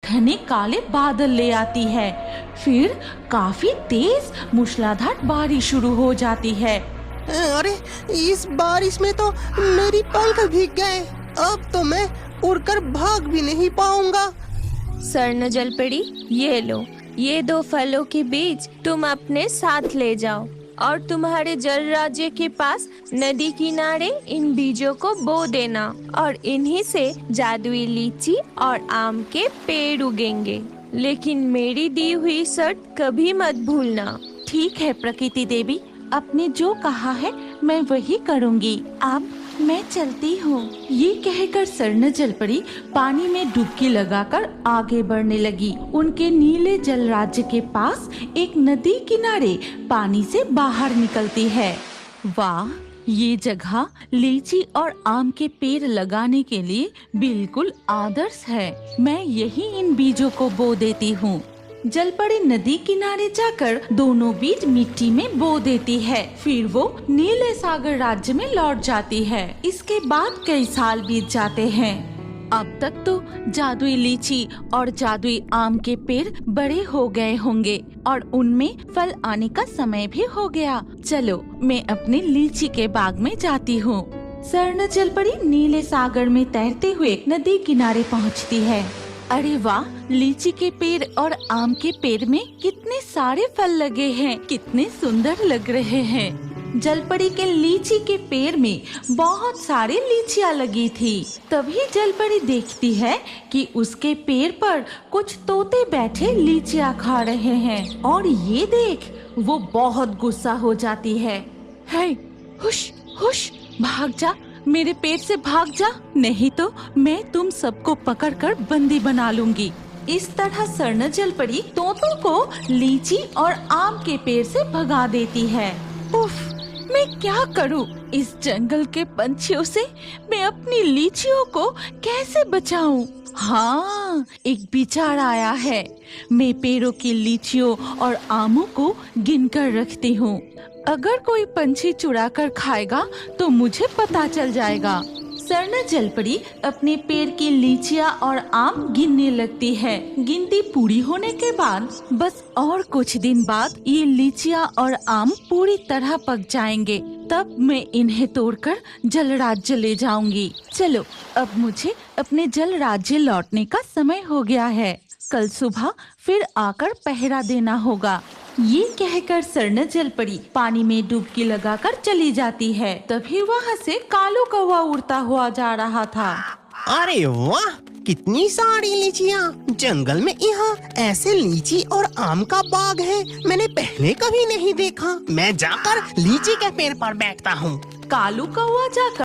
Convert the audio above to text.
घने काले बादल ले आती है। फिर काफी तेज मूसलाधार बारिश शुरू हो जाती है। अरे इस बारिश में तो मेरी पंख भीग गए। अब तो मैं उड़कर भाग भी नहीं पाऊंगा। स्वर्ण जलपरी, ये लो, ये 2 फलों के बीज तुम अपने साथ ले जाओ और तुम्हारे जल राज्य के पास नदी किनारे इन बीजों को बो देना और इन्हीं से जादुई लीची और आम के पेड़ उगेंगे। लेकिन मेरी दी हुई शर्त कभी मत भूलना। ठीक है प्रकृति देवी, आपने जो कहा है मैं वही करूँगी। अब मैं चलती हूँ। ये कहकर स्वर्ण जलपरी पानी में डुबकी लगाकर आगे बढ़ने लगी। उनके नीले जल राज्य के पास एक नदी किनारे पानी से बाहर निकलती है। वाह, ये जगह लीची और आम के पेड़ लगाने के लिए बिल्कुल आदर्श है। मैं यही इन बीजों को बो देती हूँ। जलपरी नदी किनारे जाकर दोनों बीज मिट्टी में बो देती है। फिर वो नीले सागर राज्य में लौट जाती है। इसके बाद कई साल बीत जाते हैं। अब तक तो जादुई लीची और जादुई आम के पेड़ बड़े हो गए होंगे और उनमें फल आने का समय भी हो गया। चलो मैं अपने लीची के बाग में जाती हूँ। स्वर्ण जलपरी नीले सागर में तैरते हुए नदी किनारे पहुँचती है। अरे वाह, लीची के पेड़ और आम के पेड़ में कितने सारे फल लगे हैं, कितने सुंदर लग रहे हैं। जलपरी के लीची के पेड़ में बहुत सारी लीचियाँ लगी थी। तभी जलपरी देखती है कि उसके पेड़ पर कुछ तोते बैठे लीचियाँ खा रहे हैं और ये देख वो बहुत गुस्सा हो जाती है। हे, हुश हुश, भाग जा, मेरे पेट से भाग जा, नहीं तो मैं तुम सबको पकड़कर बंदी बना लूंगी। इस तरह स्वर्ण जलपरी तोतों को लीची और आम के पेड़ से भगा देती है। उफ, मैं क्या करूं? इस जंगल के पंछियों से मैं अपनी लीचियों को कैसे बचाऊं? हाँ, एक विचार आया है। मैं पेड़ों की लीचियों और आमों को गिनकर रखती हूँ। अगर कोई पंछी चुरा कर खाएगा तो मुझे पता चल जाएगा। स्वर्ण जलपरी अपने पेड़ की लीचियाँ और आम गिनने लगती है। गिनती पूरी होने के बाद बस और कुछ दिन बाद ये लीचियाँ और आम पूरी तरह पक जाएंगे। तब मैं इन्हें तोड़कर जल राज्य ले जाऊंगी। चलो, अब मुझे अपने जल राज्य लौटने का समय हो गया है। कल सुबह फिर आकर पहरा देना होगा। ये कहकर स्वर्ण जलपरी पानी में डुबकी लगाकर चली जाती है। तभी वहाँ से कालू कौवा उड़ता हुआ जा रहा था। अरे वाह, कितनी सारी लीचियाँ! जंगल में यहाँ ऐसे लीची और आम का बाग है, मैंने पहले कभी नहीं देखा। मैं जाकर लीची के पेड़ पर बैठता हूँ। कालू कौवा जाकर